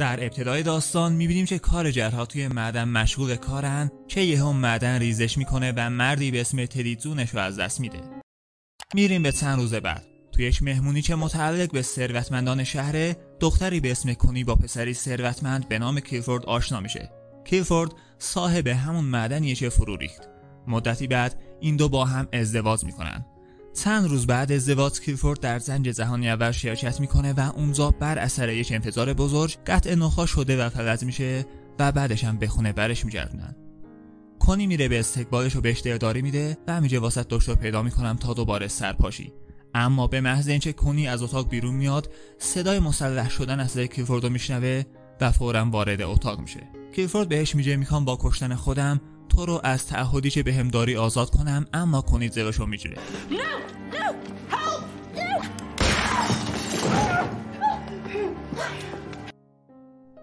در ابتدای داستان میبینیم که کارگرها توی معدن مشغول کارن که یهو معدن ریزش میکنه و مردی به اسم تدی جونش رو از دست میده. میریم به چند روز بعد. توی یک مهمونی که متعلق به ثروتمندان شهره، دختری به اسم کنی با پسری ثروتمند به نام کیلفورد آشنا میشه. کیلفورد صاحب همون معدنیه که فرو ریخت. مدتی بعد این دو با هم ازدواج میکنن. چند روز بعد ازدواج کیلفورد در جنگ جهانی اول شرکت میکنه و اونجا بر اثر یک انفجار بزرگ قطع نخاع شده و فلج میشه و بعدش هم به خونه برش میگردونن. کنی میره به استقبالش و بهش دلداری میده و میگه واسه دکتر پیدا میکنم تا دوباره سرپاشی. اما به محض اینکه کنی از اتاق بیرون میاد، صدای مسلح شدن از کیلفورد رو میشنوه و فوراً وارد اتاق میشه. کیلفورد بهش میگه میخوام با کشتن خودم تو رو از تعهدی که بهم داری آزاد کنم، اما کنی جلوشو میگیره.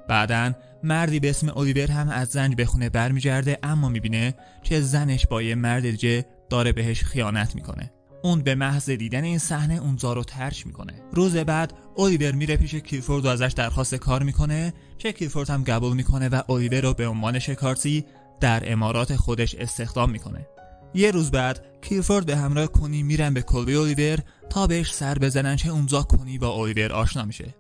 بعدن مردی به اسم الیور هم از زنگ به خونه برمیگرده، اما میبینه که زنش با یه مرد دیگه داره بهش خیانت میکنه. اون به محض دیدن این صحنه اونجا رو ترک میکنه. روز بعد الیور میره پیش کیلفورد و ازش درخواست کار میکنه که کیلفورد هم قبول میکنه و الیور رو به عنوان شکارچی در امارات خودش استخدام میکنه. یه روز بعد کیلفورد به همراه کنی میرن به کلبه الیور تا بهش سر بزنن که اونجا کنی با الیور آشنا میشه.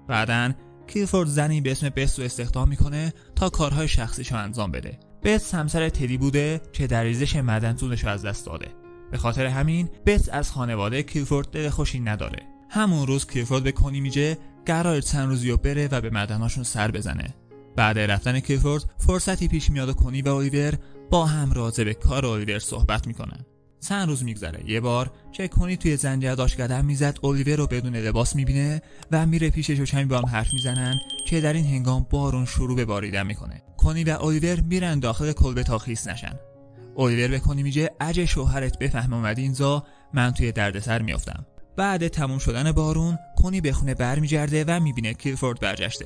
بعدن کیلفورد زنی به اسم بس رو استخدام میکنه تا کارهای شخصیشو انجام بده. بس همسر تدی بوده که در ریزش معدن جونشو از دست داده. به خاطر همین بس از خانواده کیلفورد دل خوشی نداره. همون روز کیلفورد به کنی میگه قرار چند روزیو بره و به معدناشون سر بزنه. بعد رفتن کیلفورد فرصتی پیش میاد و کنی و الیور با هم راجع به کار الیور صحبت میکنن. چند روز میگذره. یه بار که کنی توی زنجیره داشت قدم میزد، الیور رو بدون لباس میبینه و میره پیشش و کمی با هم حرف میزنن که در این هنگام بارون شروع به باریدن میکنه. کنی و الیور میرن داخل کلبه تا خیس نشن. الیور به کنی میگه اگه شوهرت بفهمه اومدی اینجا، من توی دردسر میافتم. بعد تموم شدن بارون کنی به خونه برمیگرده و میبینه کیلفورد برگشته.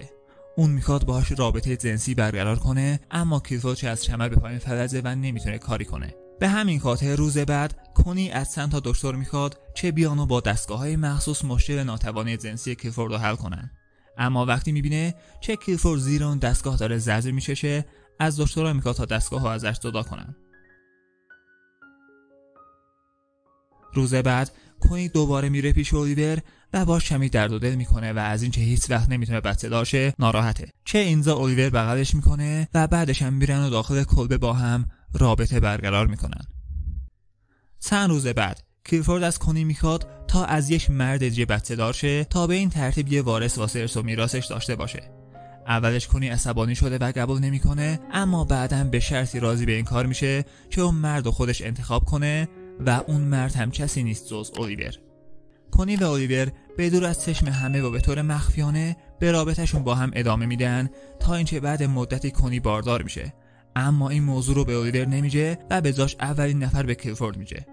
اون میخواد باهاش رابطه جنسی برقرار کنه، اما کیلفورد چه از چمر به پایین فلجه و نمیتونه کاری کنه. به همین خاطر روز بعد کنی از چند تا دکتر میخواد که بیان و با دستگاه‌های مخصوص مشکل ناتوانی جنسی کیلفورد رو حل کنن. اما وقتی میبینه که کیلفورد زیر اون دستگاه داره زجر میکشه، از دکترها میخواد تا دستگاهو ازش جدا کنن. روز بعد کنی دوباره میره پیش الیور و باش کمی درد و دل میکنه و از اینکه هیچ وقت نمیتونه بچه داره ناراحته. چه اینجا الیور بغلش میکنه و بعدش هم میرن و داخل کلبه با هم رابطه برقرار میکنن. چند روز بعد کیلفورد از کنی میخواد تا از یک مرد دیگه بچه دار شه تا به این ترتیب یه وارث واسه ارث و میراثش داشته باشه. اولش کنی عصبانی شده و قبول نمیکنه، اما بعداً به شرطی راضی به این کار میشه که اون مرد رو خودش انتخاب کنه و اون مرد هم کسی نیست جز الیور. کنی و الیور به دور از چشم همه و به طور مخفیانه به رابطه‌شون با هم ادامه میدن تا اینکه بعد مدتی کنی باردار میشه، اما این موضوع رو به الیور نمیگه و به جاش اولین نفر به کیلفورد میگه.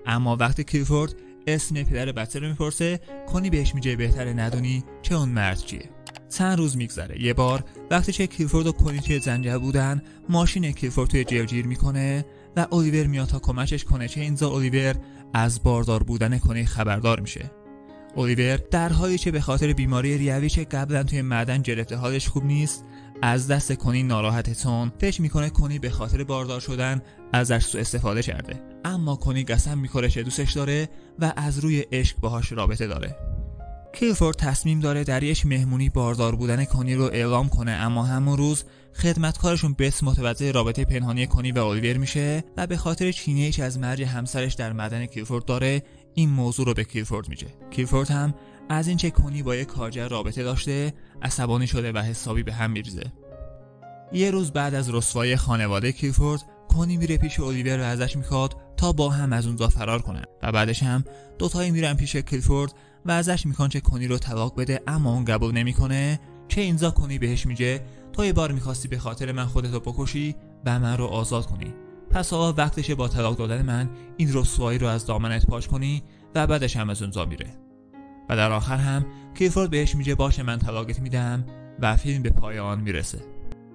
اما وقتی کیلفورد اسم پدر بچه رو میپرسه، کنی بهش میگه بهتره ندونی که اون مرد کیه. چند روز میگذره. یه بار وقتی که کیلفورد و کنی توی زنجیره بودن، ماشین کیلفورد توی جلگیر میکنه و الیور میاد تا کمکش کنه که اینجا الیور از باردار بودن کنی خبردار میشه. الیور در حالی که به خاطر بیماری ریوی که قبلا توی معدن گرفته حالش خوب نیست، از دست کنی ناراحته، چون فکر میکنه کنی به خاطر باردار شدن ازش سوء استفاده کرده. اما کنی قسم میخوره که دوستش داره و از روی عشق باهاش رابطه داره. کیلفورد تصمیم داره در یک مهمونی باردار بودن کنی رو اعلام کنه، اما همون روز خدمتکارشون بس متوجه رابطه پنهانی کنی و الیور میشه و به خاطر کینه‌ای که از مرگ همسرش در معدن کیلفورد داره این موضوع رو به کیلفورد میگه. کیلفورد هم از اینکه کنی با یک کارگر رابطه داشته عصبانی شده و حسابی به هم میریزه. یه روز بعد از رسوایی خانواده کیلفورد، کنی میره پیش الیور و ازش میخواد تا با هم از اونجا فرار کنن و بعدش هم دوتایی میرن پیش کیلفورد و ازش میخوان که کنی رو طلاق بده، اما اون قبول نمیکنه. که اینجا کنی بهش میگه تو یه بار میخواستی به خاطر من خودتو بکشی و من رو آزاد کنی، پس حالا وقتشه با طلاق دادن من این رسوایی رو از دامنت پاک کنی و بعدش هم از اونجا میره. و در آخر هم کیلفورد بهش میگه باشه من طلاقت میدم و فیلم به پایان میرسه.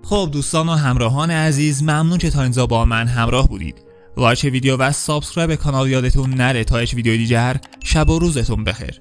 خب دوستان و همراهان عزیز، ممنون که تا اینجا با من همراه بودید. لایک ویدیو و سابسکرایب کانال یادتون نره تا هیچ ویدیو دیگر. شب و روزتون بخیر.